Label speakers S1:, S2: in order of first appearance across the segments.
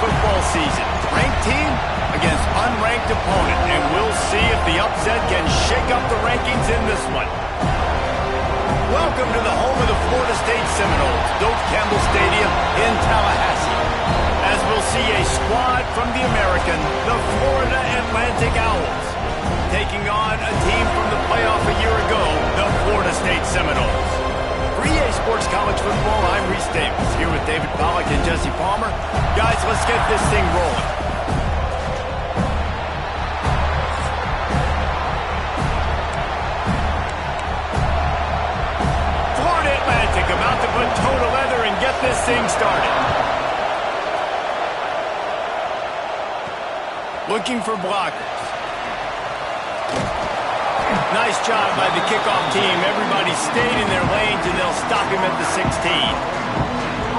S1: football season. Ranked team against unranked opponent, and we'll see if the upset can shake up the rankings in this one. Welcome to the home of the Florida State Seminoles, Doak Campbell Stadium in Tallahassee. As we'll see a squad from the American, the Florida Atlantic Owls, taking on a team from the playoff a year ago, the Florida State Seminoles. For EA Sports College Football, I'm Reese Davis, here with David Pollack and Jesse Palmer. Guys, let's get this thing rolling. Florida Atlantic about to put toe to leather and get this thing started. Looking for blockers. Nice job by the kickoff team. Everybody stayed in their lanes, and they'll stop him at the 16.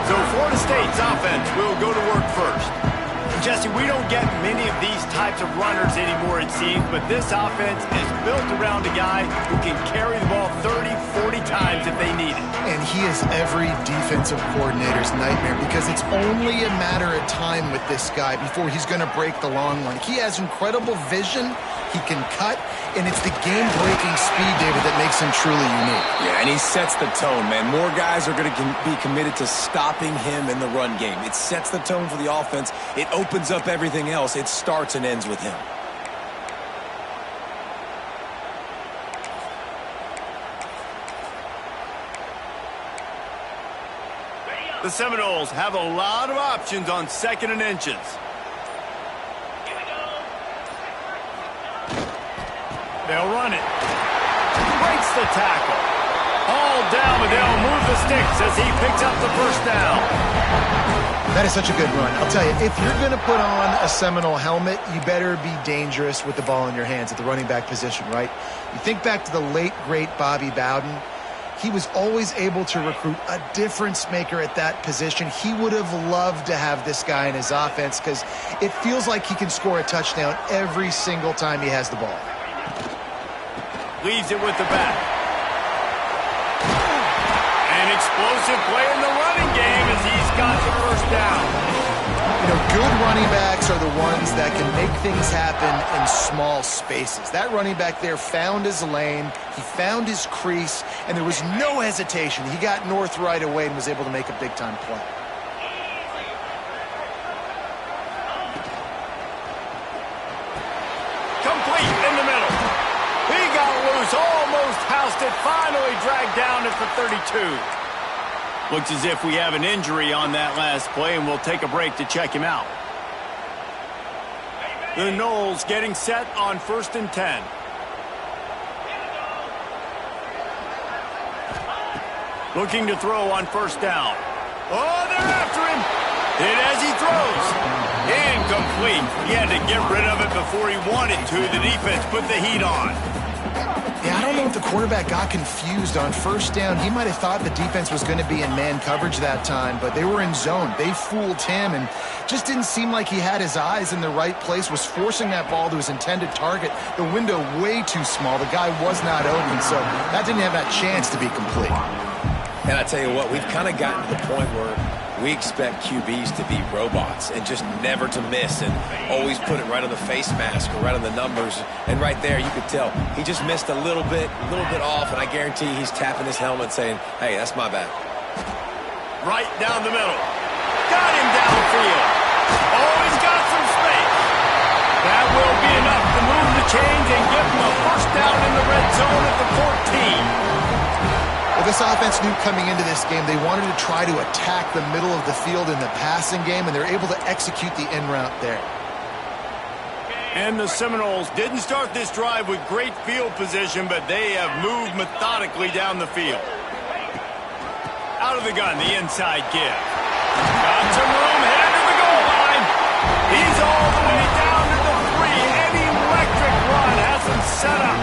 S1: So Florida State's offense will go to work first. Jesse, we don't get many of these types of runners anymore, it seems, but this offense is built around a guy who can carry the ball 30, 40 times if they need it.
S2: And he is every defensive coordinator's nightmare because it's only a matter of time with this guy before he's going to break the long one. He has incredible vision. He can cut, and it's the game-breaking speed, David, that makes him truly unique.
S3: Yeah, and he sets the tone, man. More guys are going to be committed to stopping him in the run game. It sets the tone for the offense. It opens up everything else. It starts and ends with him.
S1: The Seminoles have a lot of options on 2nd and inches. They'll run it. Breaks the tackle. All down, but they'll move the sticks as he picks up the first down.
S2: That is such a good run. I'll tell you, if you're going to put on a Seminole helmet, you better be dangerous with the ball in your hands at the running back position, right? You think back to the late, great Bobby Bowden. He was always able to recruit a difference maker at that position. He would have loved to have this guy in his offense because it feels like he can score a touchdown every single time he has the ball.
S1: Leaves it with the back. An explosive play in the running game as he's got the first down.
S2: You know, good running backs are the ones that can make things happen in small spaces. That running back there found his lane, he found his crease, and there was no hesitation. He got north right away and was able to make a big-time play.
S1: Complete in the middle. He got loose, almost housed it, finally dragged down at the 32. Looks as if we have an injury on that last play, and we'll take a break to check him out. The Noles getting set on 1st and 10. Looking to throw on 1st down. Oh, they're after him. Hit as he throws. Incomplete. He had to get rid of it before he wanted to. The defense put the heat on.
S2: Yeah, I don't know if the quarterback got confused on 1st down. He might have thought the defense was going to be in man coverage that time, but they were in zone. They fooled him and just didn't seem like he had his eyes in the right place, was forcing that ball to his intended target. The window way too small. The guy was not open, so that didn't have that chance to be complete.
S3: And I tell you what, we've kind of gotten to the point where we expect QBs to be robots and just never to miss and always put it right on the face mask or right on the numbers. And right there, you could tell he just missed a little bit off, and I guarantee he's tapping his helmet saying, hey, that's my bad.
S1: Right down the middle. Got him downfield. Oh, he's got some space. That will be enough to move the chains and give him a first down in the red zone at the 14.
S2: Well, this offense knew coming into this game they wanted to try to attack the middle of the field in the passing game, and they're able to execute the en route there.
S1: And the Seminoles didn't start this drive with great field position, but they have moved methodically down the field. Out of the gun, the inside give. Got some room, headed to the goal line. He's all the way down to the 3. An electric run has him set up.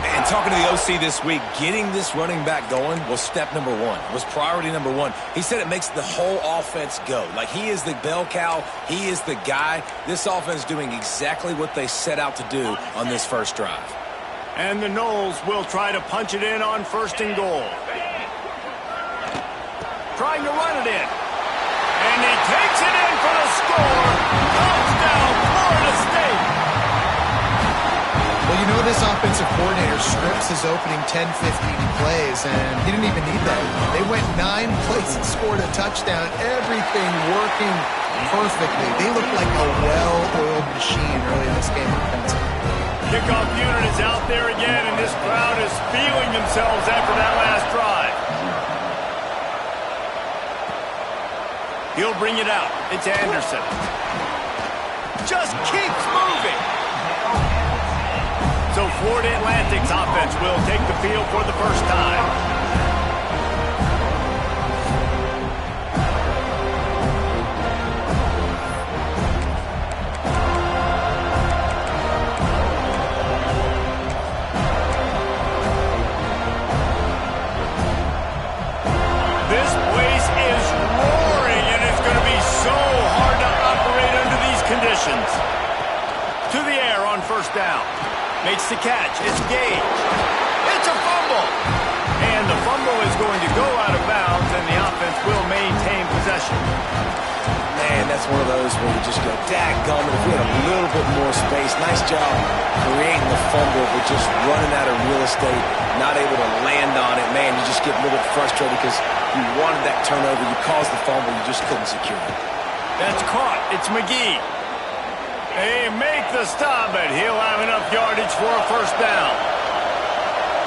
S3: And talking to the OC this week, getting this running back going was step number 1, was priority number 1. He said it makes the whole offense go. Like, he is the bell cow, he is the guy. This offense doing exactly what they set out to do on this first drive.
S1: And the Noles will try to punch it in on 1st and goal. Trying to run it in. And he takes it in for the score. Touchdown, Florida State.
S2: Well, you know this offensive coordinator scripts his opening 10, 15 plays, and he didn't even need that. They went 9 plays and scored a touchdown. Everything working perfectly. They look like a well-oiled machine early in this game offensively.
S1: Kickoff unit is out there again, and this crowd is feeling themselves after that last drive. He'll bring it out. It's Anderson. Just keeps moving. So Florida Atlantic's offense will take the field for the first time. This place is roaring, and it's going to be so hard to operate under these conditions. To the air on first down. Makes the catch. It's Gage. It's a fumble. And the fumble is going to go out of bounds, and the offense will maintain possession.
S3: Man, that's one of those where you just go, dadgummit, if we had a little bit more space. Nice job creating the fumble, but just running out of real estate, not able to land on it. Man, you just get a little bit frustrated because you wanted that turnover. You caused the fumble. You just couldn't secure it.
S1: That's caught. It's McGee. They make the stop, but he'll have enough yardage for a first down.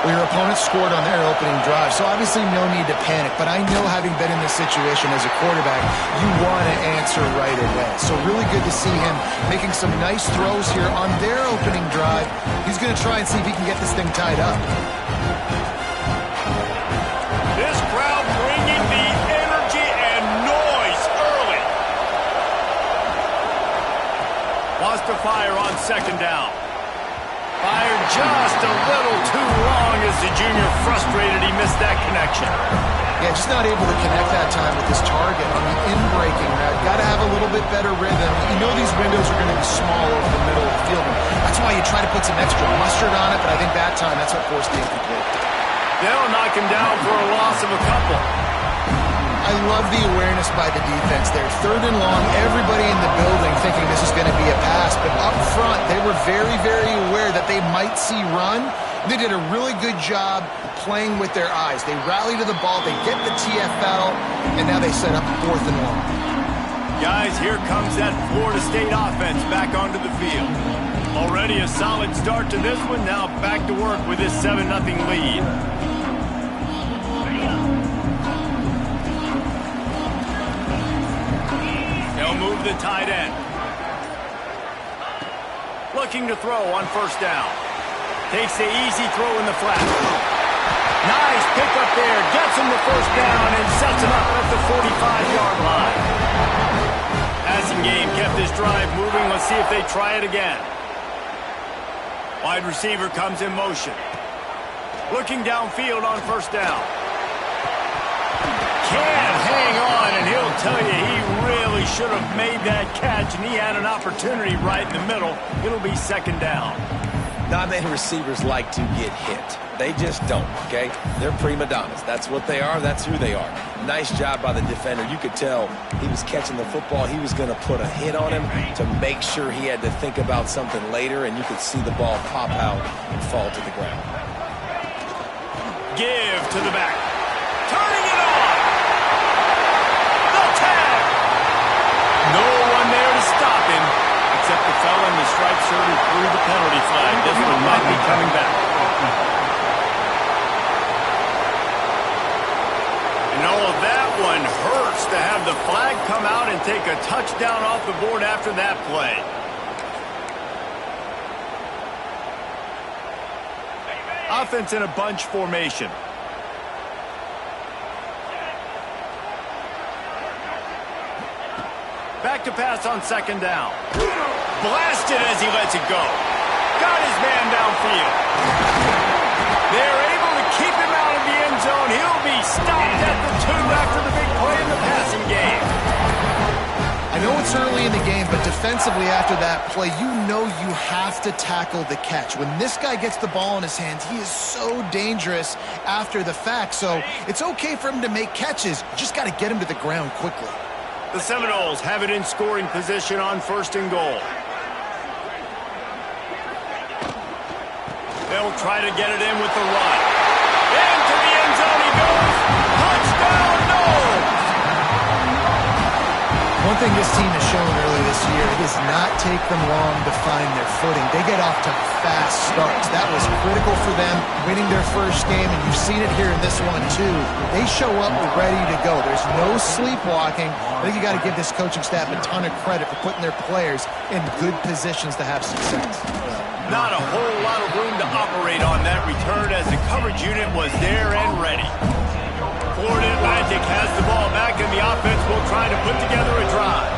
S2: Well, your opponent scored on their opening drive, so obviously no need to panic. But I know, having been in this situation as a quarterback, you want to answer right away. So really good to see him making some nice throws here on their opening drive. He's going to try and see if he can get this thing tied up.
S1: This crowd bringing the energy and noise early. Wants to fire on second down. Fired just a little too long as the junior frustrated he missed that connection.
S2: Yeah, just not able to connect that time with his target on the in-breaking route. Got to have a little bit better rhythm. You know these windows are going to be small over the middle of the field. That's why you try to put some extra mustard on it, but I think that time that's what forced the incomplete.
S1: They'll knock him down for a loss of a couple.
S2: I love the awareness by the defense there. Third and long, everybody in the building thinking this is going to be a pass, but up front, they were very, very aware that they might see run. They did a really good job playing with their eyes. They rally to the ball, they get the TFL, and now they set up fourth and long.
S1: Guys, here comes that Florida State offense back onto the field. Already a solid start to this one, now back to work with this 7-0 lead. They'll move the tight end. Looking to throw on first down. Takes the easy throw in the flat. Nice pickup there. Gets him the first down and sets him up at the 45-yard line. Passing game kept this drive moving. Let's see if they try it again. Wide receiver comes in motion. Looking downfield on first down. Can't hang on, and he'll tell you he really should have made that catch, and he had an opportunity right in the middle. It'll be second down.
S3: Not many receivers like to get hit. They just don't, okay? They're prima donnas. That's what they are. That's who they are. Nice job by the defender. You could tell he was catching the football. He was going to put a hit on him to make sure he had to think about something later, and you could see the ball pop out and fall to the ground.
S1: Give to the back. Turning it on. The tag. No one there to stop him, except the fella in the striped shirt who threw the penalty flag. This one might be coming back. And all of that one hurts to have the flag come out and take a touchdown off the board after that play. Offense in a bunch formation. Back to pass on second down. Blasted as he lets it go. Got his man downfield. They're able to keep him out of the end zone. He'll be stopped at the 2 after the big play in the passing game.
S2: I know it's early in the game, but defensively after that play, you know you have to tackle the catch. When this guy gets the ball in his hands, he is so dangerous after the fact. So it's okay for him to make catches. You just got to get him to the ground quickly.
S1: The Seminoles have it in scoring position on 1st and goal. They'll try to get it in with the run. Into the end zone he goes. Touchdown, Noles!
S2: One thing this team has shown early this year, it does not take them long to find their footing. They get off to fast starts. That was critical for them winning their first game, and you've seen it here in this one too. They show up ready to go. There's no sleepwalking. I think you got to give this coaching staff a ton of credit for putting their players in good positions to have success.
S1: Not a whole lot of room to operate on that return as the coverage unit was there and ready. Florida Atlantic has the ball back, and the offense will try to put together a drive.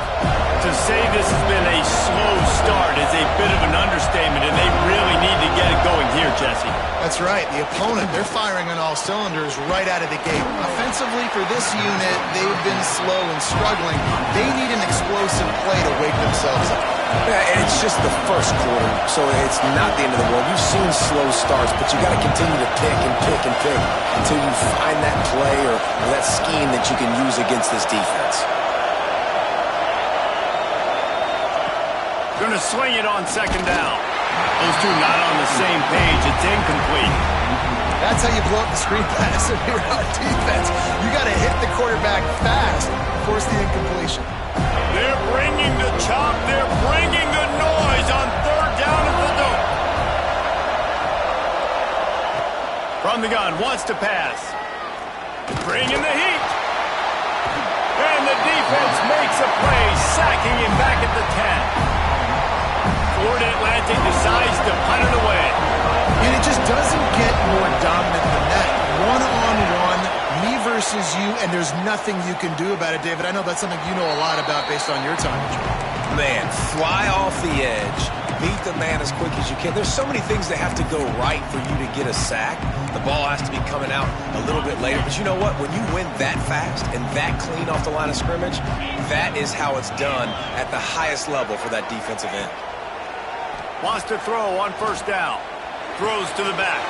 S1: To say this has been a slow start is a bit of an understatement, and they really need to get it going here, Jesse.
S2: That's right. The opponent, they're firing on all cylinders right out of the gate. Offensively for this unit, they've been slow and struggling. They need an explosive play to wake themselves up.
S3: Yeah, and it's just the first quarter, so it's not the end of the world. You've seen slow starts, but you got to continue to pick and pick and pick until you find that play or that scheme that you can use against this defense.
S1: Going to swing it on 2nd down. Those two not on the same page. It's incomplete.
S2: That's how you blow up the screen pass if you're on defense. You got to hit the quarterback fast, force the incompletion.
S1: They're bringing the chop. They're bringing the noise on 3rd down at the dome. From the gun, wants to pass. Bringing the heat. And the defense makes a play, sacking him back at the 10. Florida Atlantic decides to punt it away.
S2: And it just doesn't get more dominant than that. One-on-one, me versus you, and there's nothing you can do about it, David. I know that's something you know a lot about based on your time.
S3: Man, fly off the edge, beat the man as quick as you can. There's so many things that have to go right for you to get a sack. The ball has to be coming out a little bit later. But you know what? When you win that fast and that clean off the line of scrimmage, that is how it's done at the highest level for that defensive end.
S1: Wants to throw on 1st down. Throws to the back.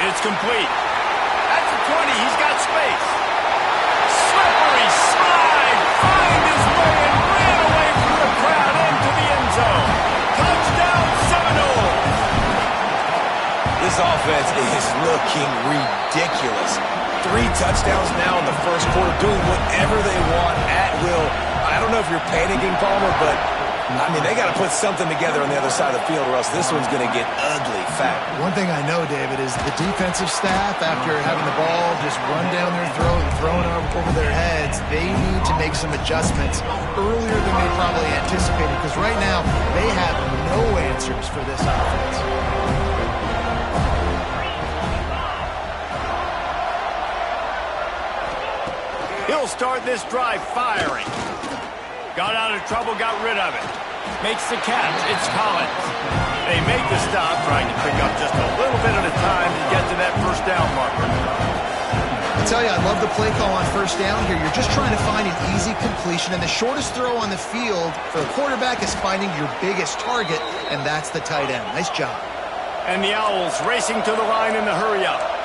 S1: It's complete. At the 20, he's got space. Slippery slide. Find his way and ran away from the crowd into the end zone. Touchdown, Seminoles.
S3: This offense is looking ridiculous. 3 touchdowns now in the first quarter, doing whatever they want at will. I don't know if you're panicking, Palmer, but I mean, they got to put something together on the other side of the field or else this one's going to get ugly fast.
S2: One thing I know, David, is the defensive staff, after having the ball just run down their throat and thrown over their heads, they need to make some adjustments earlier than they probably anticipated, because right now they have no answers for this offense.
S1: He'll start this drive firing. Got out of trouble, got rid of it. Makes the catch. It's Collins. They make the stop, trying to pick up just a little bit at a time to get to that 1st down marker.
S2: I tell you, I love the play call on 1st down here. You're just trying to find an easy completion, and the shortest throw on the field for the quarterback is finding your biggest target, and that's the tight end. Nice job.
S1: And the Owls racing to the line in the hurry-up.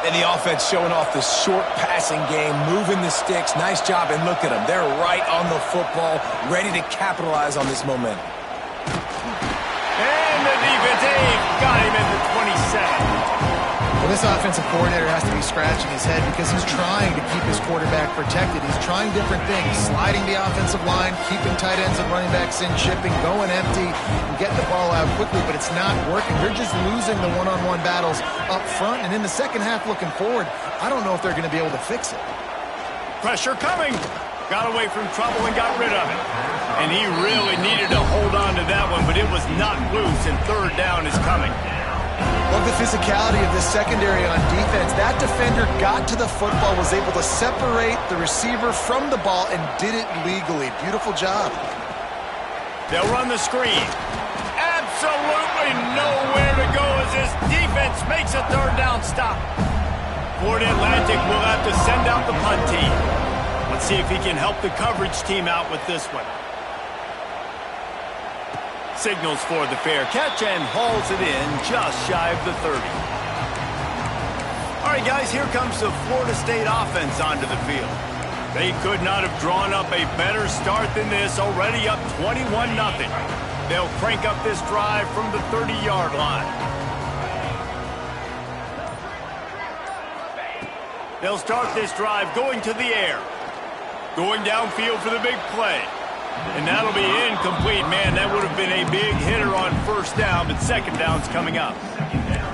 S3: And the offense showing off the short passing game, moving the sticks. Nice job, and look at them. They're right on the football, ready to capitalize on this momentum.
S1: And the defense got him at the 27.
S2: Well, this offensive coordinator has to be scratching his head because he's trying to keep his quarterback protected. He's trying different things, sliding the offensive line, keeping tight ends and running backs in, chipping, going empty, and getting the ball out quickly, but it's not working. They're just losing the one-on-one battles up front, and in the second half looking forward, I don't know if they're going to be able to fix it.
S1: Pressure coming. Got away from trouble and got rid of it. And he really needed to hold on to that one, but it was not loose, and 3rd down is coming.
S2: Love the physicality of this secondary on defense. That defender got to the football, was able to separate the receiver from the ball, and did it legally. Beautiful job.
S1: They'll run the screen. Absolutely nowhere to go as this defense makes a 3rd down stop. Florida Atlantic will have to send out the punt team. Let's see if he can help the coverage team out with this one. Signals for the fair catch and hauls it in just shy of the 30. All right, guys, here comes the Florida State offense onto the field. They could not have drawn up a better start than this, already up 21-0. They'll crank up this drive from the 30-yard line. They'll start this drive going to the air. Going downfield for the big play. And that'll be incomplete. Man, that would have been a big hitter on first down, but second down's coming up.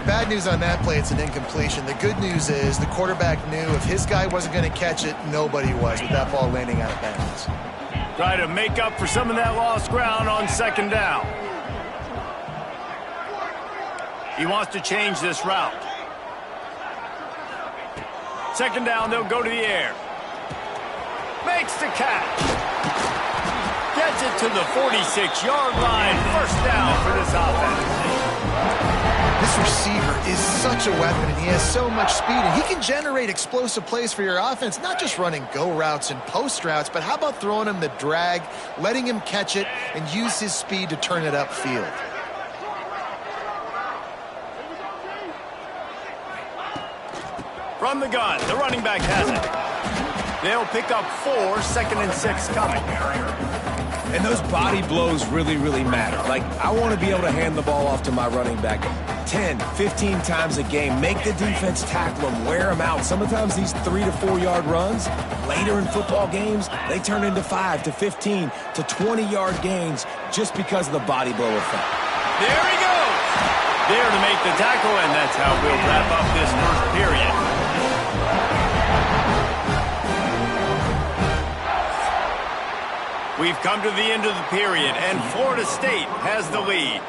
S2: Bad news on that play, it's an incompletion. The good news is the quarterback knew if his guy wasn't going to catch it, nobody was with that ball landing out of bounds.
S1: Try to make up for some of that lost ground on second down. He wants to change this route. Second down, they'll go to the air. Makes the catch. Gets it to the 46-yard line. First down for this offense.
S2: This receiver is such a weapon, and he has so much speed, and he can generate explosive plays for your offense, not just running go routes and post routes, but how about throwing him the drag, letting him catch it, and use his speed to turn it upfield.
S1: From the gun, the running back has it. They'll pick up 4, 2nd and 6 coming.
S3: And those body blows really, really matter. Like, I want to be able to hand the ball off to my running back 10, 15 times a game. Make the defense tackle them, wear them out. Sometimes these 3 to 4 yard runs, later in football games, they turn into 5 to 15 to 20-yard gains just because of the body blow effect.
S1: There he goes. There to make the tackle, and that's how we'll wrap up this first period. We've come to the end of the period, and Florida State has the lead.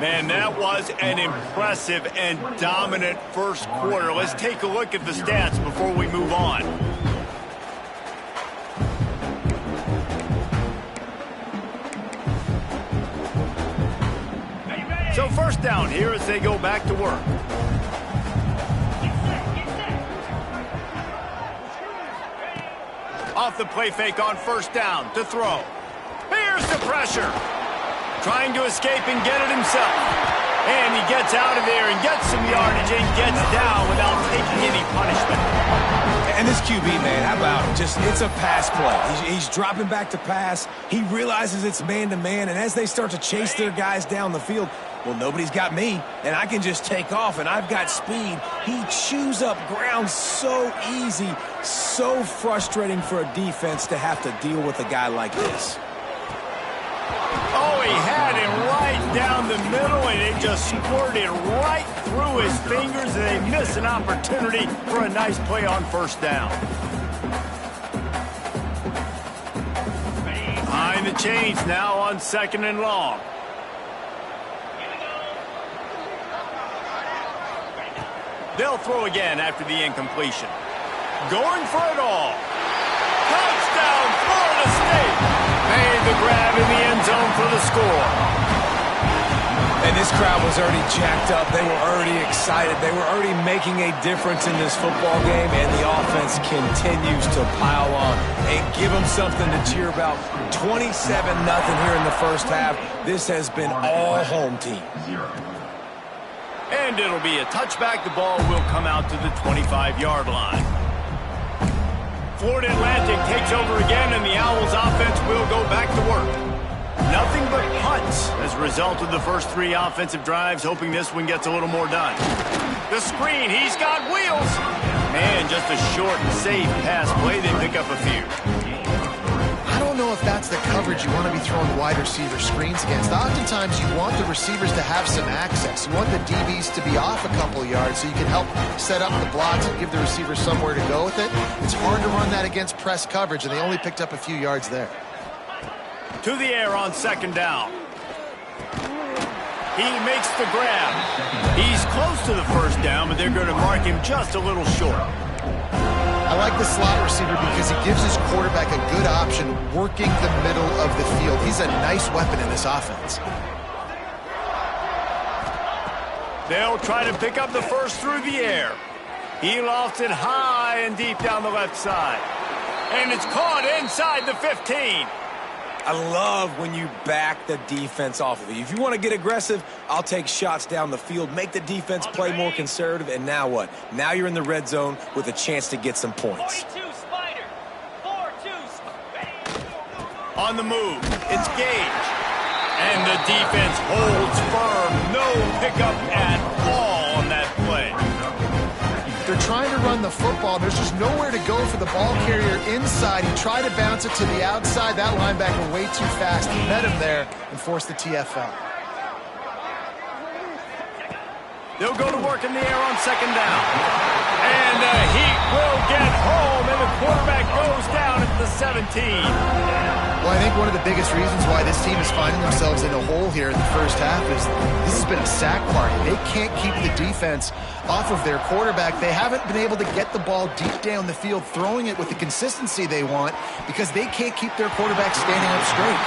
S1: Man, that was an impressive and dominant first quarter. Let's take a look at the stats before we move on. So first down here as they go back to work. Off the play fake on first down to throw. Here's the pressure. Trying to escape and get it himself. And he gets out of there and gets some yardage and gets down without taking any punishment.
S3: And this QB, man, how about just, it's a pass play. He's dropping back to pass. He realizes it's man-to-man, and as they start to chase their guys down the field, well, nobody's got me, and I can just take off, and I've got speed. He chews up ground so easy, so frustrating for a defense to have to deal with a guy like this.
S1: Oh, he had him right down the middle, and it just squirted right through his fingers, and they miss an opportunity for a nice play on first down. Behind the chains now on 2nd and long. They'll throw again after the incompletion. Going for it all. Touchdown, Florida State. Made the grab in the end zone for the score.
S3: And this crowd was already jacked up. They were already excited. They were already making a difference in this football game, and the offense continues to pile on and give them something to cheer about. 27-0 here in the first half. This has been all home team.
S1: And it'll be a touchback. The ball will come out to the 25-yard line. Florida Atlantic takes over again, and the Owls offense will go back to work. Nothing but punts as a result of the first 3 offensive drives, hoping this one gets a little more done. The screen, he's got wheels. Man, just a short and safe pass play. They pick up a few.
S2: I don't know if that's the coverage you want to be throwing wide receiver screens against. Oftentimes, you want the receivers to have some access. You want the DBs to be off a couple yards so you can help set up the blocks and give the receivers somewhere to go with it. It's hard to run that against press coverage, and they only picked up a few yards there.
S1: To the air on 2nd down. He makes the grab. He's close to the first down, but they're going to mark him just a little short.
S2: I like the slot receiver because he gives his quarterback a good option working the middle of the field. He's a nice weapon in this offense.
S1: They'll try to pick up the first through the air. He lofts it high and deep down the left side. And it's caught inside the 15.
S3: I love when you back the defense off of you. If you want to get aggressive, I'll take shots down the field, make the defense play more conservative, and now what? Now you're in the red zone with a chance to get some points.
S4: 42 Spider. 4-2.
S1: On the move, it's Gage. And the defense holds firm. No pickup at all on that play.
S2: They're trying to run the football. There's just nowhere to go for the ball carrier inside. He tried to bounce it to the outside. That linebacker way too fast. He met him there and forced the TFL.
S1: They'll go to work in the air on second down. And the Heat will get home, and the quarterback goes down at the 17.
S2: Well, I think one of the biggest reasons why this team is finding themselves in a hole here in the first half is this has been a sack party. They can't keep the defense off of their quarterback. They haven't been able to get the ball deep down the field, throwing it with the consistency they want because they can't keep their quarterback standing up straight.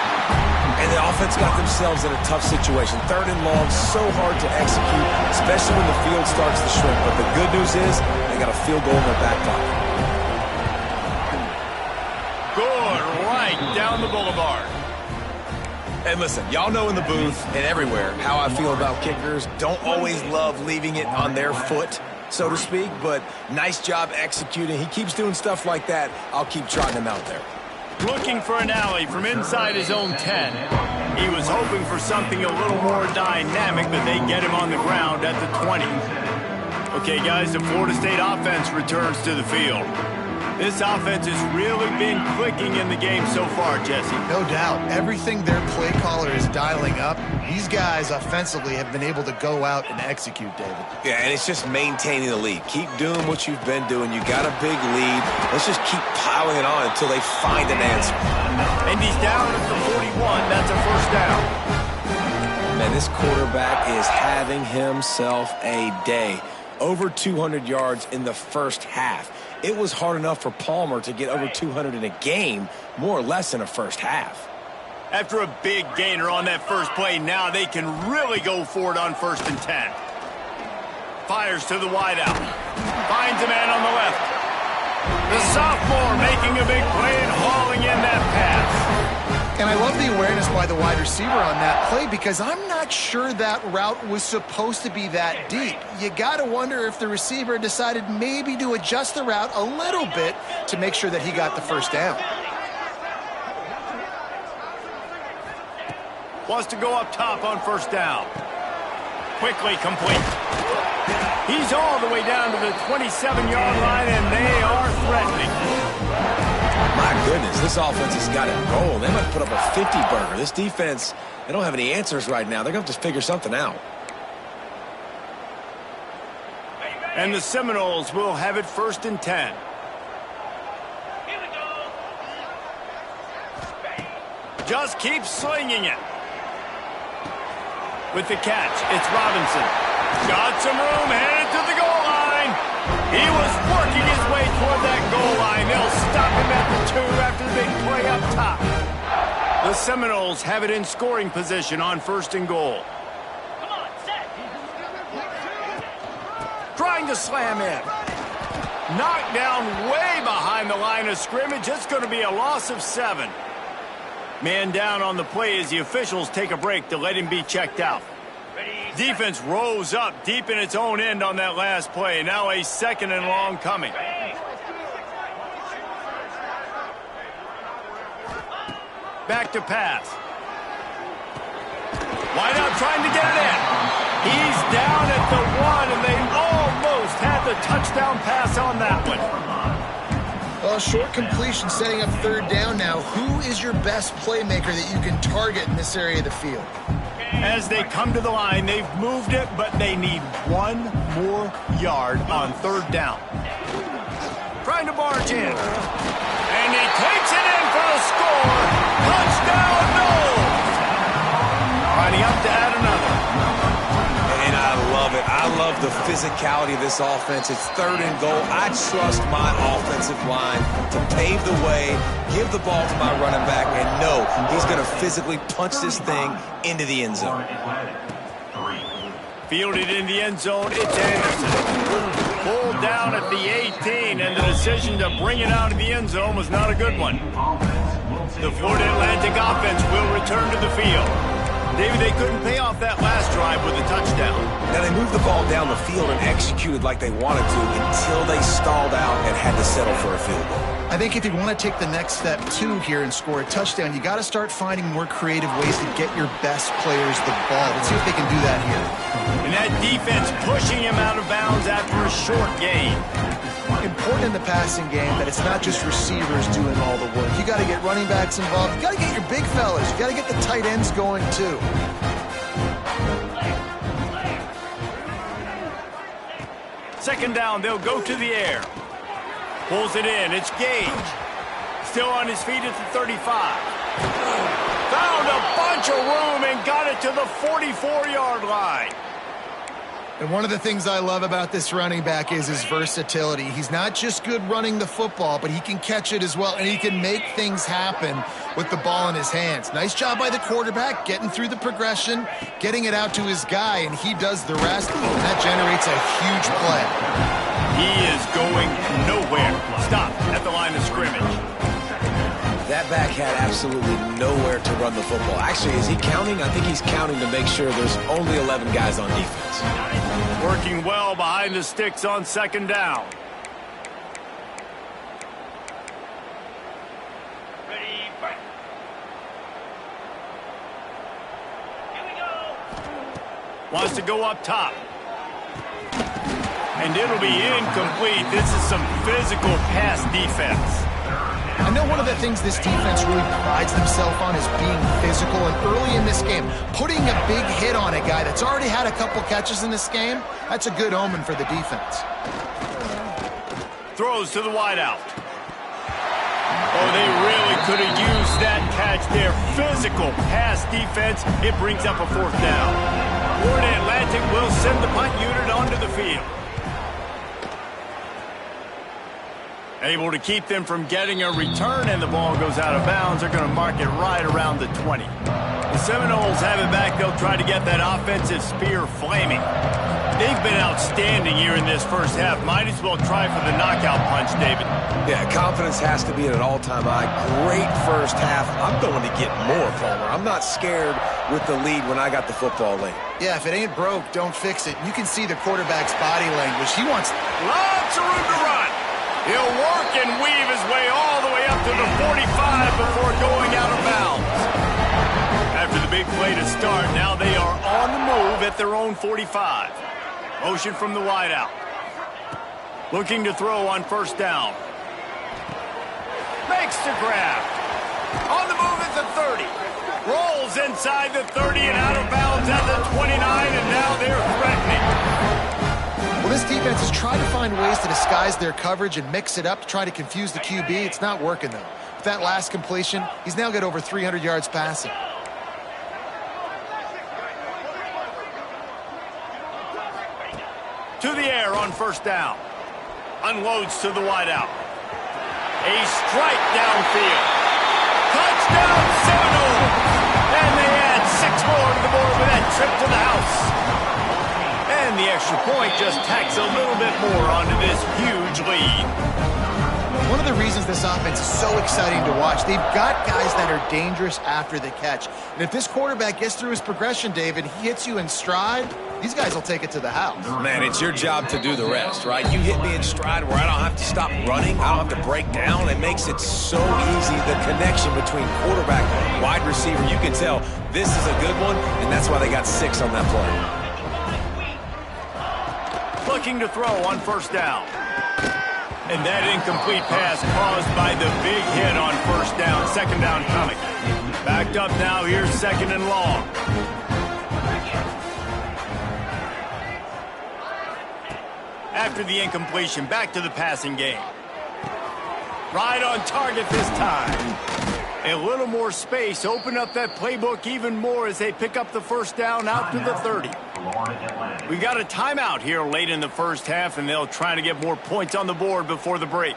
S3: And the offense got themselves in a tough situation. Third and long, so hard to execute, especially when the field starts to shrink. But the good news is they got a field goal in their back pocket.
S1: Good, right down the boulevard.
S3: And listen, y'all know in the booth and everywhere how I feel about kickers. Don't always love leaving it on their foot, so to speak, but nice job executing. He keeps doing stuff like that. I'll keep trotting him out there.
S1: Looking for an alley from inside his own 10. He was hoping for something a little more dynamic, but they get him on the ground at the 20. Okay, guys, the Florida State offense returns to the field. This offense has really been clicking in the game so far, Jesse.
S2: No doubt. Everything their play caller is dialing up, these guys offensively have been able to go out and execute, David.
S3: Yeah, and it's just maintaining the lead. Keep doing what you've been doing. You got a big lead. Let's just keep piling it on until they find an answer.
S1: And he's down at the 41. That's a first down.
S3: Man, this quarterback is having himself a day. Over 200 yards in the first half. It was hard enough for Palmer to get over 200 in a game, more or less in a first half.
S1: After a big gainer on that first play, now they can really go for it on 1st and 10. Fires to the wideout. Finds a man on the left. The sophomore making a big play and hauling in that pass.
S2: And I love the awareness by the wide receiver on that play because I'm not sure that route was supposed to be that deep. You got to wonder if the receiver decided maybe to adjust the route a little bit to make sure that he got the first down.
S1: Wants to go up top on 1st down. Quickly complete. He's all the way down to the 27-yard line, and they are threatening.
S3: My goodness, this offense has got it rolling. They might put up a 50-burger. This defense, they don't have any answers right now. They're going to have to figure something out.
S1: And the Seminoles will have it 1st and 10. Just keep slinging it. With the catch, it's Robinson. Got some room, headed to the goal line. He was working his way toward that goal line. They'll stop him at the 2 after the big play up top. The Seminoles have it in scoring position on 1st and goal. Come on, set. Trying to slam in. Knocked down way behind the line of scrimmage. It's going to be a loss of 7. Man down on the play as the officials take a break to let him be checked out. Defense rose up deep in its own end on that last play. Now a 2nd and long coming. Back to pass. Wide out trying to get it in. He's down at the 1, and they almost had the touchdown pass on that one.
S2: Well, short completion setting up 3rd down now. Who is your best playmaker that you can target in this area of the field?
S1: As they come to the line, they've moved it, but they need 1 more yard on 3rd down. Trying to barge in. And he takes it in for the score. Touchdown, Noles! Lining up to add another.
S3: And I love it. I love the physicality of this offense. It's 3rd and goal. I trust my offensive line to pave the way, give the ball to my running back, and know he's going to physically punch this thing into the end zone.
S1: Fielded in the end zone, it's Anderson. Pulled down at the 18, and the decision to bring it out of the end zone was not a good one. The Florida Atlantic offense will return to the field. David, they couldn't pay off that last drive with a touchdown.
S3: Now, they moved the ball down the field and executed like they wanted to until they stalled out and had to settle for a field goal.
S2: I think if you want to take the next step, too, here and score a touchdown, you got to start finding more creative ways to get your best players the ball. Let's see if they can do that here.
S1: And that defense pushing him out of bounds after a short gain.
S2: Important in the passing game that it's not just receivers doing all the work. You got to get running backs involved. You got to get your big fellas. You got to get the tight ends going, too.
S1: Second down, they'll go to the air. Pulls it in. It's Gage. Still on his feet at the 35. Found a bunch of room and got it to the 44-yard line.
S2: And one of the things I love about this running back is his versatility. He's not just good running the football, but he can catch it as well, and he can make things happen with the ball in his hands. Nice job by the quarterback, getting through the progression, getting it out to his guy, and he does the rest, and that generates a huge play.
S1: He is going nowhere. Stop at the line of scrimmage.
S3: That back had absolutely nowhere to run the football. Actually, is he counting? I think he's counting to make sure there's only 11 guys on defense.
S1: Working well behind the sticks on second down.
S4: Ready, break. Here we go.
S1: Wants to go up top. And it'll be incomplete. This is some physical pass defense.
S2: I know one of the things this defense really prides themselves on is being physical, and early in this game, putting a big hit on a guy that's already had a couple catches in this game, that's a good omen for the defense.
S1: Throws to the wideout. Oh, they really could have used that catch there. Physical pass defense. It brings up a fourth down. Florida Atlantic will send the punt unit onto the field. Able to keep them from getting a return, and the ball goes out of bounds. They're going to mark it right around the 20. The Seminoles have it back. They'll try to get that offensive spear flaming. They've been outstanding here in this first half. Might as well try for the knockout punch, David.
S3: Yeah, confidence has to be at an all-time high. Great first half. I'm going to get more, Palmer. I'm not scared with the lead when I got the football late.
S2: Yeah, if it ain't broke, don't fix it. You can see the quarterback's body language. He wants
S1: lots of room to run. He'll work and weave his way all the way up to the 45 before going out of bounds. After the big play to start, now they are on the move at their own 45. Motion from the wideout. Looking to throw on first down. Makes the grab. On the move at the 30. Rolls inside the 30 and out of bounds at the 29, and now they're threatening.
S2: Well, this defense has tried to find ways to disguise their coverage and mix it up to try to confuse the QB. It's not working, though. With that last completion, he's now got over 300 yards passing.
S1: To the air on first down. Unloads to the wideout. A strike downfield. Touchdown Seminoles! And they add 6 more to the board with that trip to the house. And the extra point just tacks a little bit more onto this huge lead.
S2: One of the reasons this offense is so exciting to watch, they've got guys that are dangerous after the catch. And if this quarterback gets through his progression, David, he hits you in stride, these guys will take it to the house.
S3: Man, it's your job to do the rest, right? You hit me in stride where I don't have to stop running. I don't have to break down. It makes it so easy, the connection between quarterback and wide receiver. You can tell this is a good one, and that's why they got 6 on that play.
S1: Looking to throw on first down. And that incomplete pass caused by the big hit on first down. Second down coming. Backed up now. Here's second and long. After the incompletion, back to the passing game. Right on target this time. A little more space. Open up that playbook even more as they pick up the first down out to the 30. We got a timeout here late in the first half, and they'll try to get more points on the board before the break.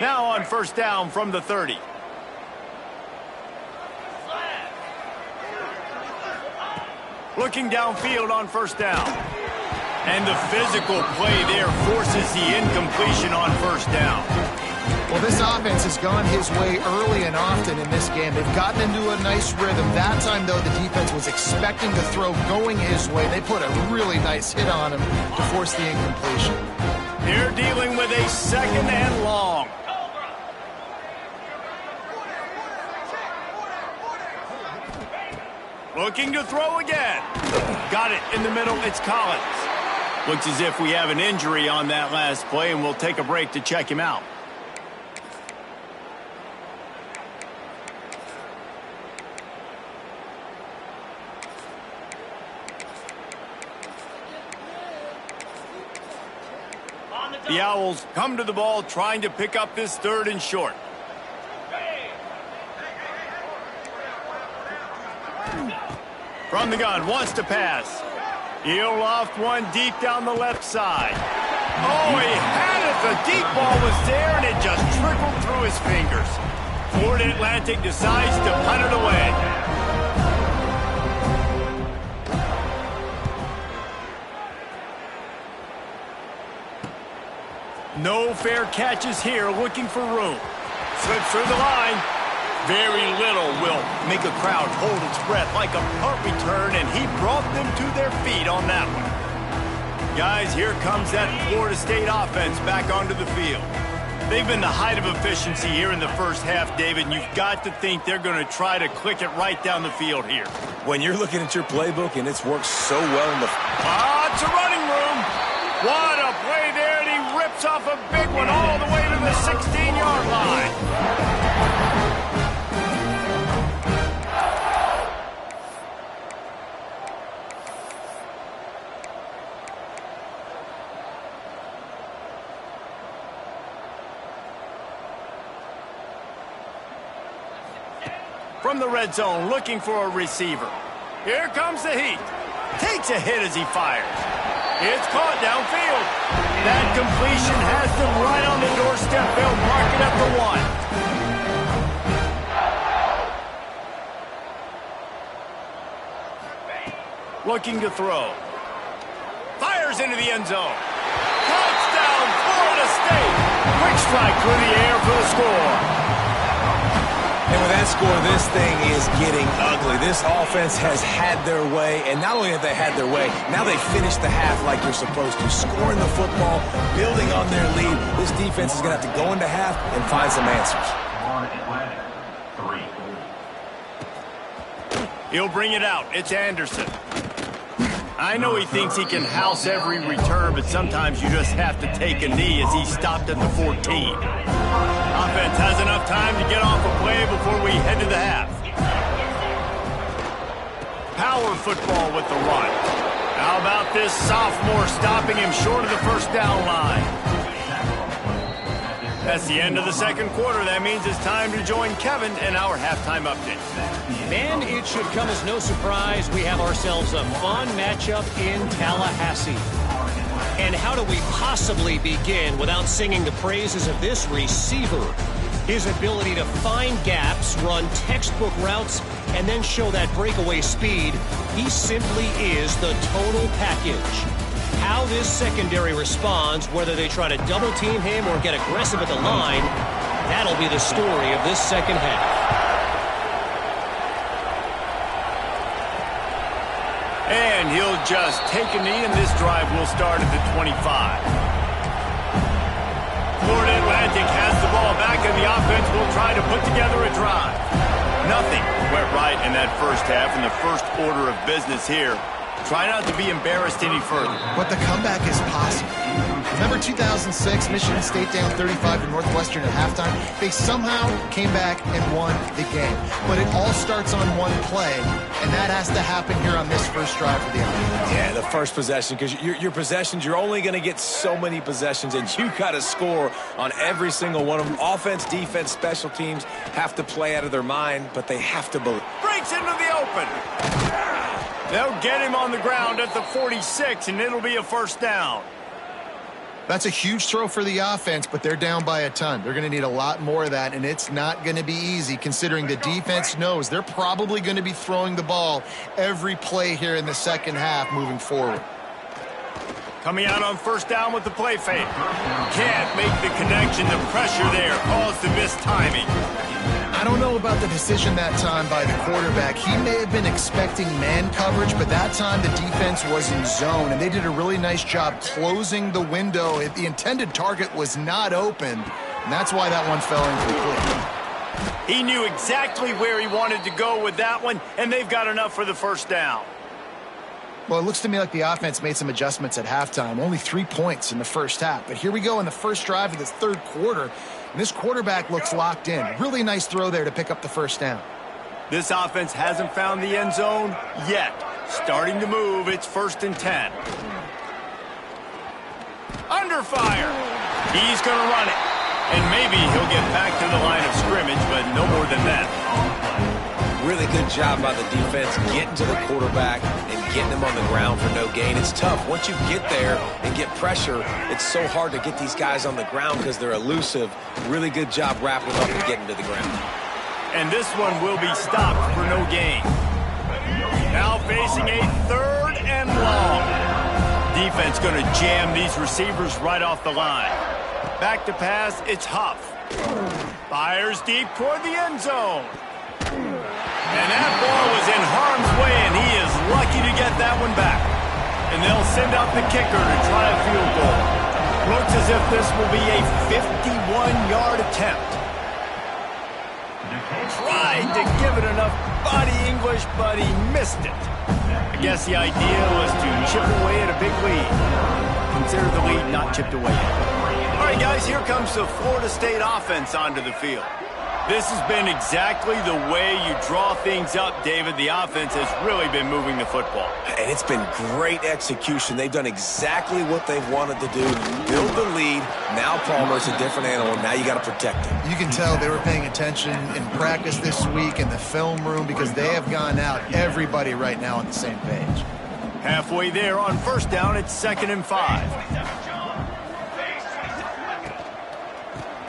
S1: Now on first down from the 30. Looking downfield on first down. And the physical play there forces the incompletion on first down.
S2: Well, this offense has gone his way early and often in this game. They've gotten into a nice rhythm. That time, though, the defense was expecting to throw going his way. They put a really nice hit on him to force the incompletion.
S1: They're dealing with a second and long. Looking to throw again. Got it in the middle. It's Collins. Looks as if we have an injury on that last play, and we'll take a break to check him out. The Owls come to the ball trying to pick up this third and short. From the gun, wants to pass. He'll loft one deep down the left side. Oh, he had it. The deep ball was there, and it just trickled through his fingers. Florida Atlantic decides to punt it away. No fair catches here, looking for room. Slips through the line. Very little will make a crowd hold its breath like a punt return, and he brought them to their feet on that one. Guys, here comes that Florida State offense back onto the field. They've been the height of efficiency here in the first half, David, and you've got to think they're going to try to click it right down the field here.
S3: When you're looking at your playbook and it's worked so well in the...
S1: It's a running room. What a play there, and he rips off a big one all the way to the 16-yard line. From the red zone, looking for a receiver. Here comes the heat. Takes a hit as he fires. It's caught downfield. That completion has them right on the doorstep. They'll mark it at the 1. Looking to throw. Fires into the end zone. Touchdown, Florida State. Quick strike through the air for the score.
S3: And with that score, this thing is getting ugly. This offense has had their way, and not only have they had their way, now they finished the half like you're supposed to, scoring the football, building on their lead. This defense is going to have to go into half and find some answers.
S1: He'll bring it out. It's Anderson. I know he thinks he can house every return, but sometimes you just have to take a knee as he stopped at the 14. Offense has enough time to get off a play before we head to the half. Power football with the run. How about this sophomore stopping him short of the first down line? That's the end of the second quarter. That means it's time to join Kevin in our halftime update.
S5: Man, it should come as no surprise we have ourselves a fun matchup in Tallahassee. And how do we possibly begin without singing the praises of this receiver? His ability to find gaps, run textbook routes, and then show that breakaway speed. He simply is the total package. How this secondary responds, whether they try to double team him or get aggressive at the line, that'll be the story of this second half.
S1: And he'll just take a knee, and this drive will start at the 25. Florida Atlantic has the ball back, and the offense will try to put together a drive. Nothing went right in that first half, and the first order of business here. Try not to be embarrassed any further.
S2: But the comeback is possible. Remember 2006, Michigan State down 35 to Northwestern at halftime? They somehow came back and won the game. But it all starts on one play, and that has to happen here on this first drive for the offense.
S3: Yeah, the first possession, because your possessions, you're only going to get so many possessions, and you got to score on every single one of them. Offense, defense, special teams have to play out of their mind, but they have to believe.
S1: Breaks into the open. They'll get him on the ground at the 46, and it'll be a first down.
S2: That's a huge throw for the offense, but they're down by a ton. They're going to need a lot more of that, and it's not going to be easy considering the defense knows they're probably going to be throwing the ball every play here in the second half moving forward.
S1: Coming out on first down with the play fake. Can't make the connection. The pressure there caused the missed timing.
S2: I don't know about the decision that time by the quarterback. He may have been expecting man coverage, but that time the defense was in zone, and they did a really nice job closing the window. The intended target was not open, and that's why that one fell incomplete.
S1: He knew exactly where he wanted to go with that one, and they've got enough for the first down.
S2: Well, it looks to me like the offense made some adjustments at halftime. Only 3 points in the first half. But here we go in the first drive of this third quarter. And this quarterback looks locked in. Really nice throw there to pick up the first down.
S1: This offense hasn't found the end zone yet. Starting to move. It's 1st and 10. Under fire. He's going to run it. And maybe he'll get back to the line of scrimmage, but no more than that.
S3: Really good job by the defense getting to the quarterback and getting him on the ground for no gain. It's tough. Once you get there and get pressure, it's so hard to get these guys on the ground because they're elusive. Really good job wrapping up and getting to the ground.
S1: And this one will be stopped for no gain. Now facing a 3rd and long. Defense going to jam these receivers right off the line. Back to pass, it's Huff. Fires deep toward the end zone. And that ball was in harm's way, and he is lucky to get that one back. And they'll send out the kicker to try a field goal. Looks as if this will be a 51-yard attempt. Tried to give it enough body English, but he missed it. I guess the idea was to chip away at a big lead. Consider the lead not chipped away yet. All right, guys, here comes the Florida State offense onto the field. This has been exactly the way you draw things up, David. The offense has really been moving the football.
S3: And it's been great execution. They've done exactly what they've wanted to do. Build the lead. Now Palmer's a different animal. Now you got to protect him.
S2: You can tell they were paying attention in practice this week in the film room because they have gone out, everybody right now on the same page.
S1: Halfway there on first down, it's 2nd and 5.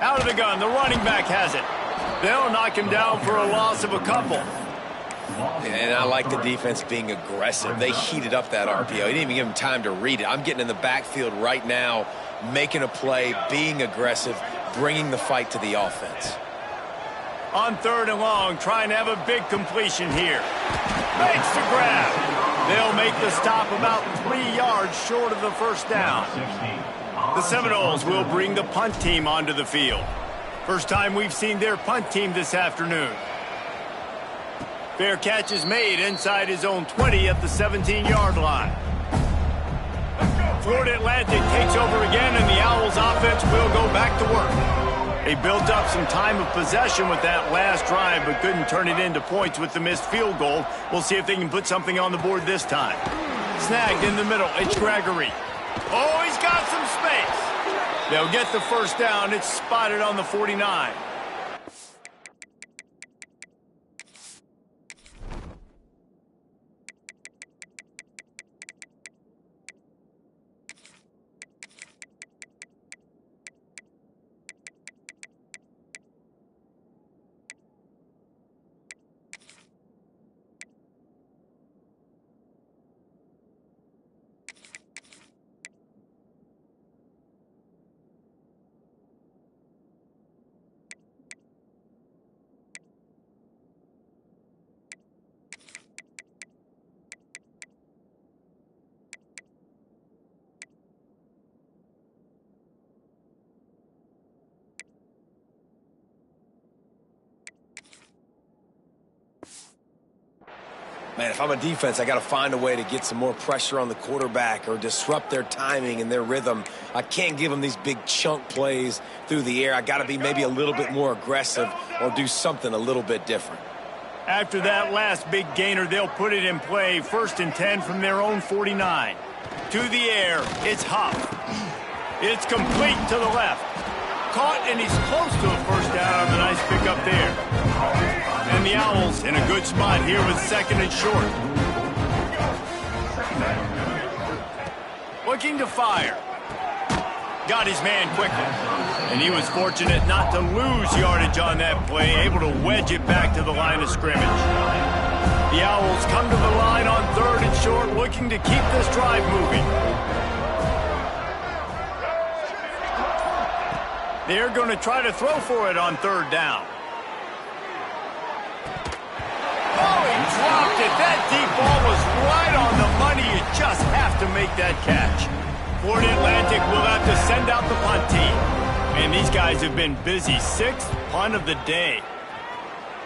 S1: Out of the gun, the running back has it. They'll knock him down for a loss of a couple.
S3: And I like the defense being aggressive. They heated up that RPO. He didn't even give him time to read it. I'm getting in the backfield right now, making a play, being aggressive, bringing the fight to the offense.
S1: On 3rd and long, trying to have a big completion here. Makes the grab. They'll make the stop about 3 yards short of the first down. The Seminoles will bring the punt team onto the field. First time we've seen their punt team this afternoon. Fair catch is made inside his own 20 at the 17-yard line. Florida Atlantic takes over again, and the Owls offense will go back to work. They built up some time of possession with that last drive, but couldn't turn it into points with the missed field goal. We'll see if they can put something on the board this time. Snagged in the middle, it's Gregory. Oh, he's got some space. They'll get the first down. It's spotted on the 49.
S3: Man, if I'm a defense, I got to find a way to get some more pressure on the quarterback or disrupt their timing and their rhythm. I can't give them these big chunk plays through the air. I got to be maybe a little bit more aggressive or do something a little bit different.
S1: After that last big gainer, they'll put it in play. 1st and 10 from their own 49. To the air, it's Huff. It's complete to the left. Caught, and he's close to a first down on the nice pickup there. And the Owls in a good spot here with 2nd and short. Looking to fire. Got his man quickly. And he was fortunate not to lose yardage on that play, able to wedge it back to the line of scrimmage. The Owls come to the line on 3rd and short, looking to keep this drive moving. They're going to try to throw for it on third down. Oh, he dropped it. That deep ball was right on the money. You just have to make that catch. Florida Atlantic will have to send out the punt team. And these guys have been busy. 6th punt of the day.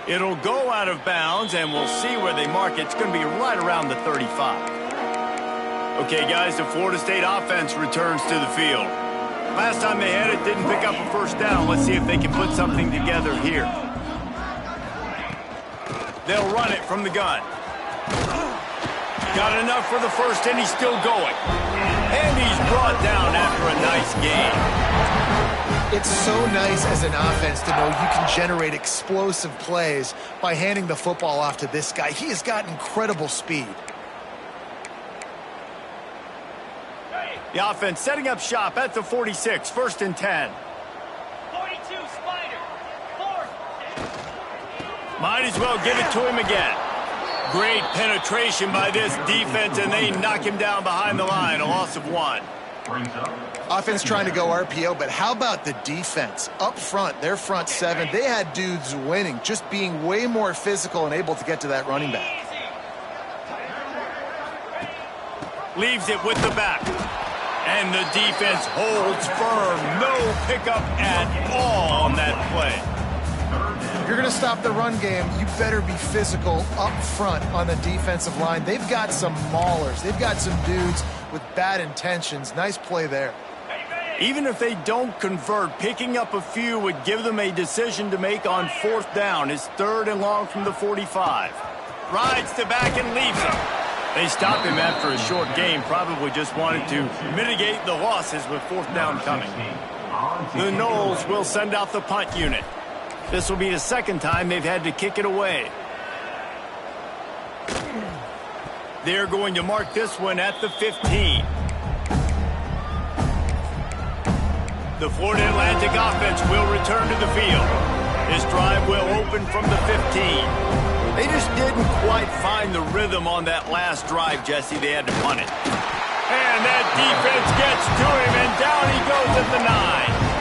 S1: It'll go out of bounds, and we'll see where they mark it. It's going to be right around the 35. Okay, guys, the Florida State offense returns to the field. Last time they had it, didn't pick up a first down. Let's see if they can put something together here. They'll run it from the gun. Got enough for the first, and he's still going. And he's brought down after a nice gain.
S2: It's so nice as an offense to know you can generate explosive plays by handing the football off to this guy. He has got incredible speed.
S1: The offense setting up shop at the 46, 1st and 10.
S4: 42, Spider. 4th.
S1: Might as well give it to him again. Great penetration by this defense, and they knock him down behind the line, a loss of 1.
S2: Offense trying to go RPO, but how about the defense? Up front, their front 7, they had dudes winning, just being way more physical and able to get to that running back.
S1: Leaves it with the back. And the defense holds firm. No pickup at all on that play.
S2: If you're going to stop the run game, you better be physical up front on the defensive line. They've got some maulers. They've got some dudes with bad intentions. Nice play there.
S1: Even if they don't convert, picking up a few would give them a decision to make on 4th down. It's 3rd and long from the 45. Rides to back and leaves him. They stopped him after a short game, probably just wanted to mitigate the losses with 4th down coming. The Noles will send out the punt unit. This will be the 2nd time they've had to kick it away. They're going to mark this one at the 15. The Florida Atlantic offense will return to the field. This drive will open from the 15. They just didn't quite find the rhythm on that last drive, Jesse. They had to punt it. And that defense gets to him, and down he goes at the 9.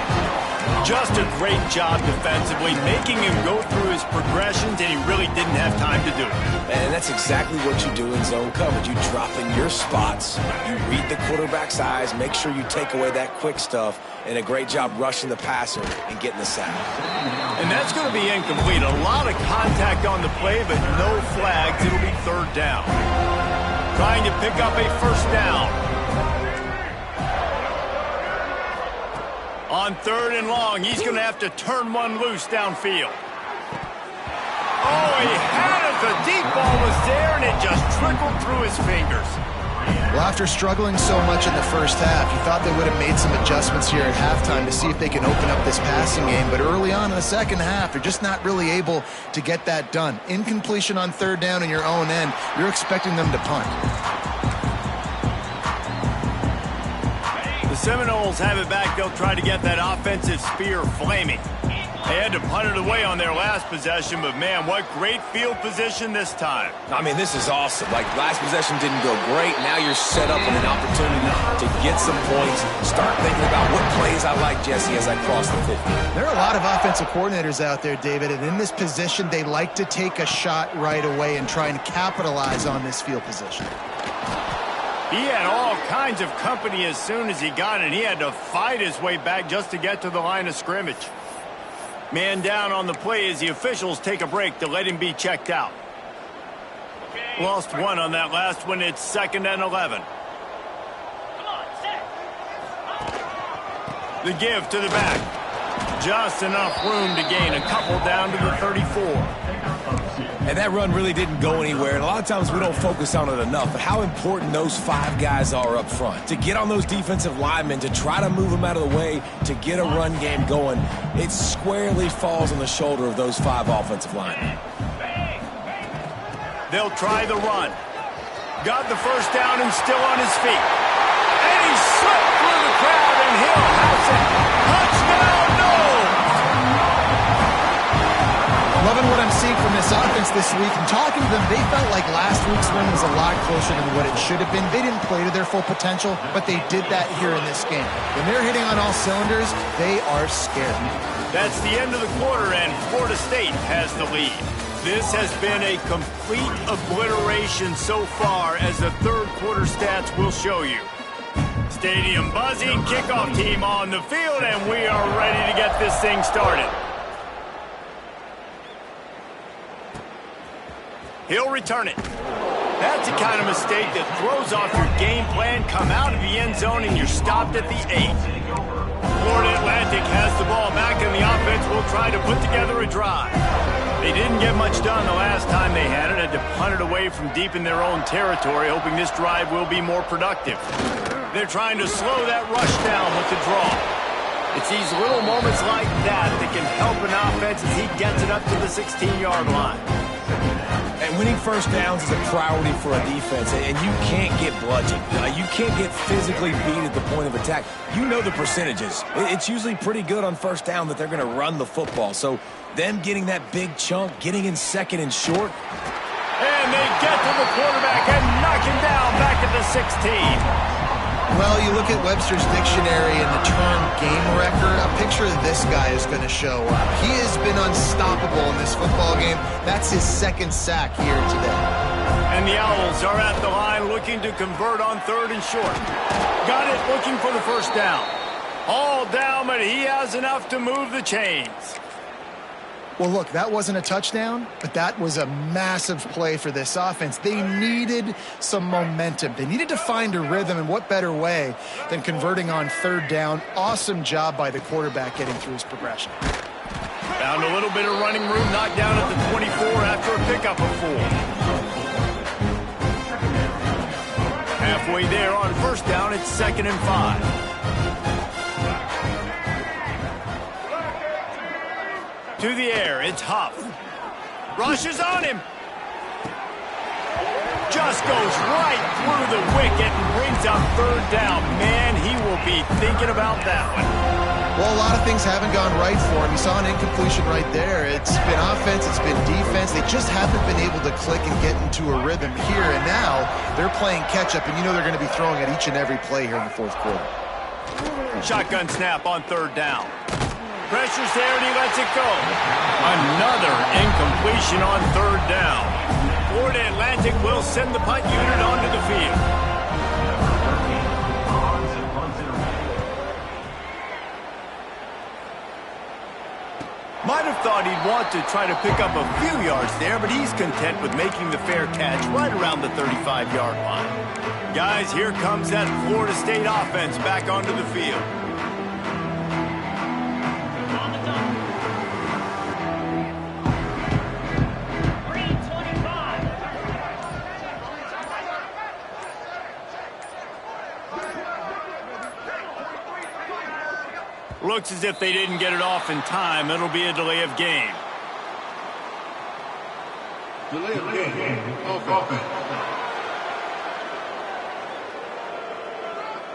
S1: Just a great job defensively, making him go through his progressions, and he really didn't have time to do it.
S3: And that's exactly what you do in zone coverage. You drop in your spots, you read the quarterback's eyes, make sure you take away that quick stuff, and a great job rushing the passer and getting the sack.
S1: And that's going to be incomplete. A lot of contact on the play, but no flags. It'll be 3rd down. Trying to pick up a 1st down. On 3rd and long, he's going to have to turn one loose downfield. Oh, he had it. The deep ball was there, and it just trickled through his fingers.
S2: Well, after struggling so much in the first half, you thought they would have made some adjustments here at halftime to see if they can open up this passing game. But early on in the second half, they're just not really able to get that done. Incompletion on 3rd down in your own end, you're expecting them to punt.
S1: The Seminoles have it back. They'll try to get that offensive spear flaming. They had to punt it away on their last possession, but man, what great field position this time.
S3: I mean, this is awesome. Like, last possession didn't go great. Now you're set up with an opportunity to get some points. Start thinking about what plays I like, Jesse, as I cross the 50.
S2: There are a lot of offensive coordinators out there, David, and in this position, they like to take a shot right away and try and capitalize on this field position.
S1: He had all kinds of company as soon as he got it. He had to fight his way back just to get to the line of scrimmage. Man down on the play as the officials take a break to let him be checked out. Lost 1 on that last one. It's 2nd and 11.
S4: Come on, set.
S1: The give to the back. Just enough room to gain a couple down to the 34.
S3: And that run really didn't go anywhere. And a lot of times we don't focus on it enough. But how important those 5 guys are up front. To get on those defensive linemen, to try to move them out of the way, to get a run game going, it squarely falls on the shoulder of those 5 offensive linemen.
S1: They'll try the run. Got the first down and still on his feet. And he slipped through the crowd, and he'll house it. Touchdown, no!
S2: Loving what I'm seeing from this offense this week. And talking to them, they felt like last week's win was a lot closer than what it should have been. They didn't play to their full potential, but they did that here in this game. When they're hitting on all cylinders, they are scared.
S1: That's the end of the quarter, and Florida State has the lead. This has been a complete obliteration so far, as the third quarter stats will show you. Stadium buzzing, kickoff team on the field, and we are ready to get this thing started. He'll return it. That's the kind of mistake that throws off your game plan. Come out of the end zone and you're stopped at the 8. Florida Atlantic has the ball back, and the offense will try to put together a drive. They didn't get much done the last time they had it. Had to punt it away from deep in their own territory, hoping this drive will be more productive. They're trying to slow that rush down with the draw. It's these little moments like that that can help an offense as he gets it up to the 16-yard line.
S3: And winning first downs is a priority for a defense, and you can't get bludgeoned. You can't get physically beat at the point of attack. You know the percentages. It's usually pretty good on first down that they're going to run the football. So them getting that big chunk, getting in second and short.
S1: And they get to the quarterback and knock him down back at the 16.
S2: Well, you look at Webster's dictionary and the term game wrecker, a picture of this guy is going to show up. He has been unstoppable in this football game. That's his second sack here today.
S1: And the Owls are at the line looking to convert on third and short. Got it, looking for the first down. All down, but he has enough to move the chains.
S2: Well, look, that wasn't a touchdown, but that was a massive play for this offense. They needed some momentum. They needed to find a rhythm, and what better way than converting on third down. Awesome job by the quarterback getting through his progression.
S1: Found a little bit of running room, knocked down at the 24 after a pickup of 4. Halfway there on first down, it's 2nd and 5. To the air, it's Huff. Rushes on him. Just goes right through the wicket and brings up third down. Man, he will be thinking about that one.
S2: Well, a lot of things haven't gone right for him. You saw an incompletion right there. It's been offense, it's been defense. They just haven't been able to click and get into a rhythm here. And now they're playing catch-up, and you know they're going to be throwing at each and every play here in the fourth quarter.
S1: Shotgun snap on third down. Pressure's there, and he lets it go. Another incompletion on third down. Florida Atlantic will send the punt unit onto the field. Might have thought he'd want to try to pick up a few yards there, but he's content with making the fair catch right around the 35-yard line. Guys, here comes that Florida State offense back onto the field. Looks as if they didn't get it off in time. It'll be a delay of game.
S6: Delay of game. Offense.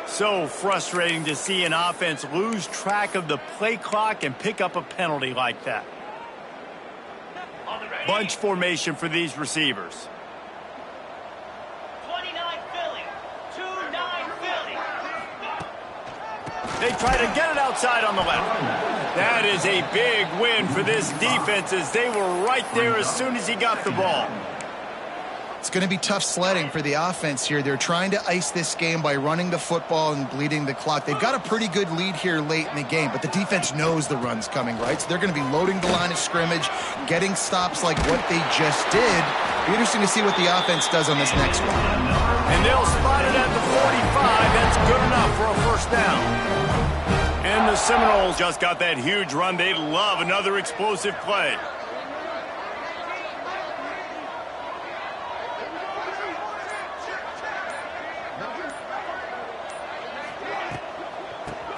S1: So frustrating to see an offense lose track of the play clock and pick up a penalty like that. Bunch formation for these receivers.
S4: 29 Philly. 2-9 Philly.
S1: They try to get it outside on the left. That is a big win for this defense, as they were right there as soon as he got the ball.
S2: It's going to be tough sledding for the offense here. They're trying to ice this game by running the football and bleeding the clock. They've got a pretty good lead here late in the game, but the defense knows the run's coming, right? So they're going to be loading the line of scrimmage, getting stops like what they just did. It'll be interesting to see what the offense does on this next one.
S1: And they'll spot it at the 45. That's good enough for a first down. And the Seminoles just got that huge run. They love another explosive play.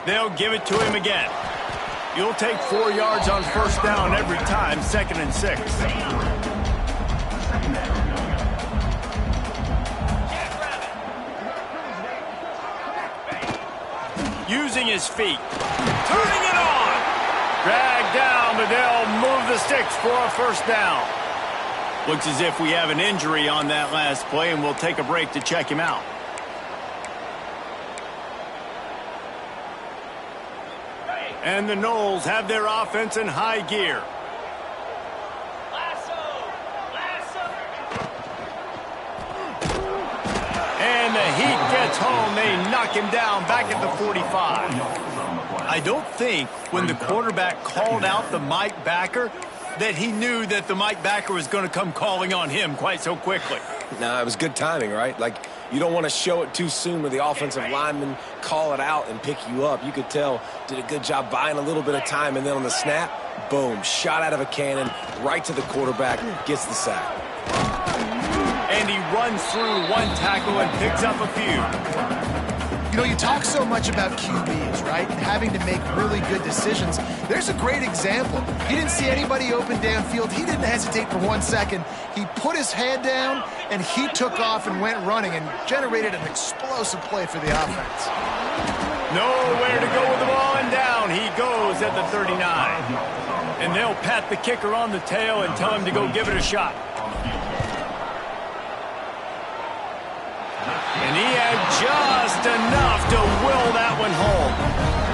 S1: They'll give it to him again. You'll take 4 yards on first down every time, 2nd and 6. Using his feet. Turning it on. Dragged down, but they'll move the sticks for a first down. Looks as if we have an injury on that last play, and we'll take a break to check him out. And the Noles have their offense in high gear. And the Heat gets home. They knock him down back at the 45. I don't think when the quarterback called out the Mike backer that he knew that the Mike backer was going to come calling on him quite so quickly.
S3: No, it was good timing, right? Like, you don't want to show it too soon where the offensive lineman call it out and pick you up. You could tell, did a good job buying a little bit of time, and then on the snap, boom, shot out of a cannon, right to the quarterback, gets the sack.
S1: And he runs through one tackle and picks up a few.
S2: You know, you talk so much about QBs, right? And having to make really good decisions. There's a great example. He didn't see anybody open downfield. He didn't hesitate for 1 second. He put his head down, and he took off and went running and generated an explosive play for the offense.
S1: Nowhere to go with the ball, and down he goes at the 39. And they'll pat the kicker on the tail and tell him to go give it a shot. And he had just enough to will that one home.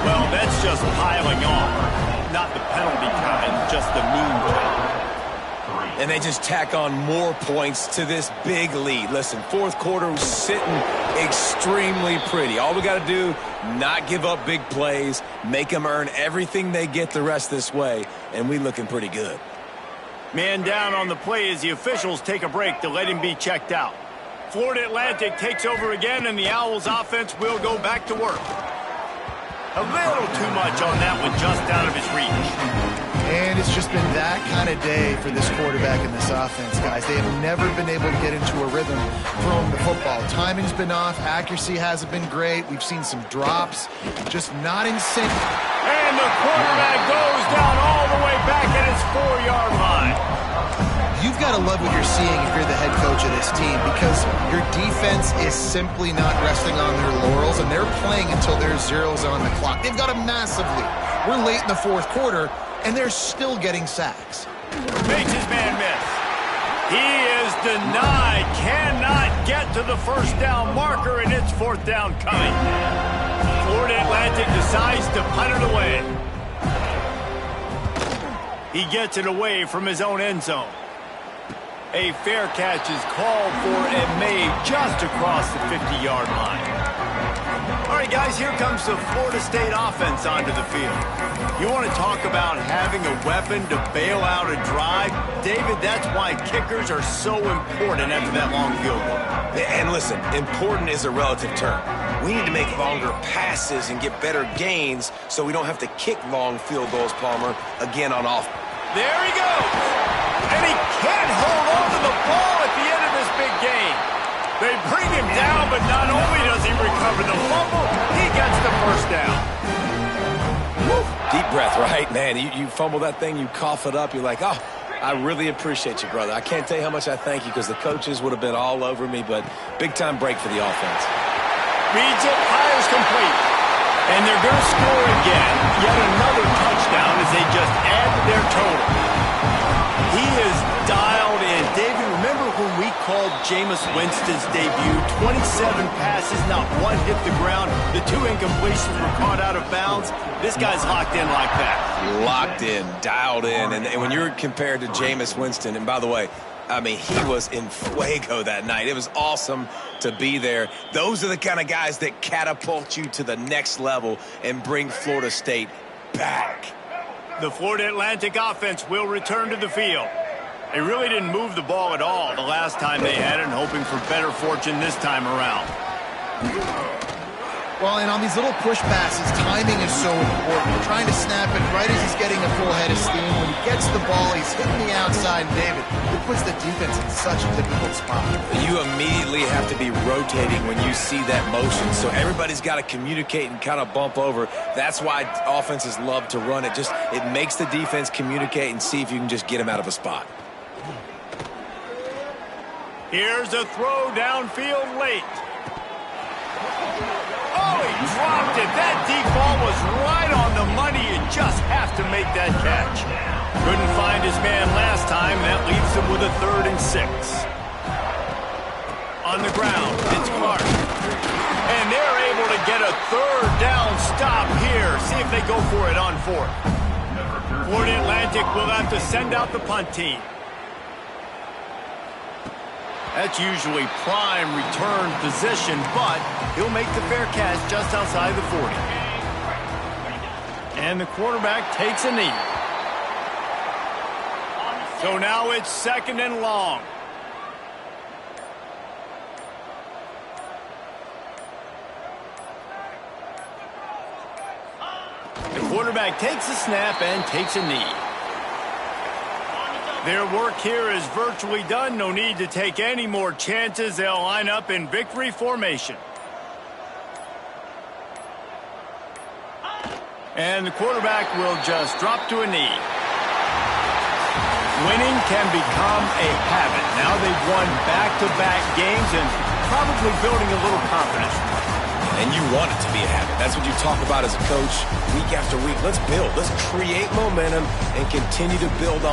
S1: Well, that's just piling on. Not the penalty kind, just the mean kind.
S3: And they just tack on more points to this big lead. Listen, fourth quarter was sitting extremely pretty. All we got to do, not give up big plays, make them earn everything they get the rest this way, and we looking pretty good.
S1: Man down on the play as the officials take a break to let him be checked out. Florida Atlantic takes over again, and the Owls offense will go back to work. A little too much on that one, just out of his reach.
S2: And it's just been that kind of day for this quarterback and this offense, guys. They have never been able to get into a rhythm throwing the football. Timing's been off. Accuracy hasn't been great. We've seen some drops. Just not in sync.
S1: And the quarterback goes down all the way back at his 4-yard line.
S2: You've got to love what you're seeing if you're the head coach of this team, because your defense is simply not resting on their laurels, and they're playing until there's zeros on the clock. They've got a massive lead. We're late in the fourth quarter, and they're still getting sacks.
S1: Makes his man miss. He is denied. Cannot get to the first down marker, and it's fourth down coming. Florida Atlantic decides to punt it away. He gets it away from his own end zone. A fair catch is called for and made just across the 50-yard line. All right, guys, here comes the Florida State offense onto the field. You want to talk about having a weapon to bail out a drive? David, that's why kickers are so important after that long field goal.
S3: And listen, important is a relative term. We need to make longer passes and get better gains so we don't have to kick long field goals, Palmer, again on offense.
S1: There he goes. And he can't hold on to the ball at the end of this big game. They bring him down, but not only does he recover the fumble, he gets the first down.
S3: Woo. Deep breath, right? Man, you fumble that thing, you cough it up, you're like, oh, I really appreciate you, brother. I can't tell you how much I thank you, because the coaches would have been all over me, but big-time break for the offense.
S1: Reads it, fires complete. And they're going to score again. Yet another touchdown as they just add to their total. He is dialed in. David, remember when we called Jameis Winston's debut? 27 passes, not one hit the ground. The 2 incompletions were caught out of bounds. This guy's locked in like that.
S3: Locked in, dialed in. And when you're compared to Jameis Winston, and by the way, I mean, he was in fuego that night. It was awesome to be there. Those are the kind of guys that catapult you to the next level and bring Florida State back.
S1: The Florida Atlantic offense will return to the field. They really didn't move the ball at all the last time they had it, and hoping for better fortune this time around.
S2: Well, and on these little push passes, timing is so important. You're trying to snap it right as he's getting a full head of steam. When he gets the ball, he's hitting the outside. David, it puts the defense in such a difficult spot.
S3: You immediately have to be rotating when you see that motion. So everybody's got to communicate and kind of bump over. That's why offenses love to run it. It makes the defense communicate and see if you can just get them out of a spot.
S1: Here's a throw downfield late. Oh, he dropped it. That deep ball was right on the money. You just have to make that catch. Couldn't find his man last time. That leaves him with a 3rd and 6. On the ground, it's Clark. And they're able to get a 3rd down stop here. See if they go for it on 4th. Florida Atlantic will have to send out the punt team. That's usually prime return position, but he'll make the fair catch just outside the 40. And the quarterback takes a knee. So now it's 2nd and long. The quarterback takes a snap and takes a knee. Their work here is virtually done. No need to take any more chances. They'll line up in victory formation. And the quarterback will just drop to a knee. Winning can become a habit. Now they've won back-to-back games and probably building a little confidence.
S3: And you want it to be a habit. That's what you talk about as a coach week after week. Let's build. Let's create momentum and continue to build on